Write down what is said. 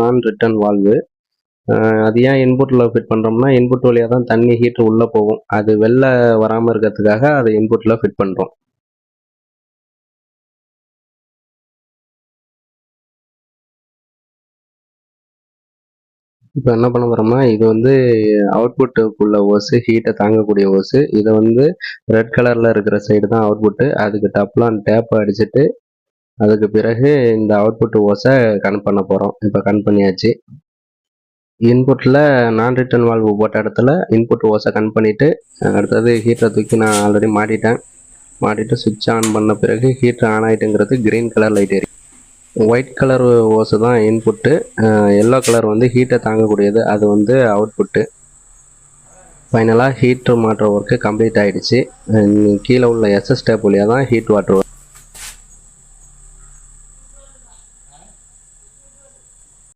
நான் return valve. அது ஏன் இன்புட்டில் ஃபிட் பண்ணுறோம்னா, இன்புட் வழியாக தான் தண்ணி ஹீட்ரு உள்ளே போகும். அது வெளில வராமல் இருக்கிறதுக்காக அதை இன்புட்டில் ஃபிட் பண்ணுறோம். இப்போ என்ன பண்ண போகிறோம்னா, இது வந்து அவுட்புட்டுக்குள்ள ஓஸு, ஹீட்டை தாங்கக்கூடிய ஓஸு. இதை வந்து ரெட் கலரில் இருக்கிற சைடு தான் அவுட்புட்டு. அதுக்கு டப்லான் டேப்பை அடிச்சுட்டு அதுக்கு பிறகு இந்த அவுட்புட் ஓஸை கனெக்ட் பண்ண போகிறோம். இப்போ கனெக்ட் பண்ணியாச்சு. இன்புட்டில் நான் ரிட்டர்ன் வால்வு போட்ட இடத்துல இன்புட் ஓஸை கனெக்ட் பண்ணிவிட்டு அடுத்தது ஹீட்டரை தூக்கி நான் ஆல்ரெடி மாட்டிட்டு சுவிட்ச் ஆன் பண்ண பிறகு ஹீட்டர் ஆன் ஆகிட்டுங்கிறது க்ரீன் கலர் லைட் எரியும். ஒயிட் கலர் ஓஸு தான் இன்புட்டு, எல்லோ கலர் வந்து ஹீட்டை தாங்கக்கூடியது, அது வந்து அவுட்புட்டு. ஃபைனலாக ஹீட்ரு மாட்டுற ஒர்க்கு கம்ப்ளீட் ஆகிடுச்சு. கீழே உள்ள எஸ்எஸ் டேப் வழியாக தான் ஹீட் வாட்டர்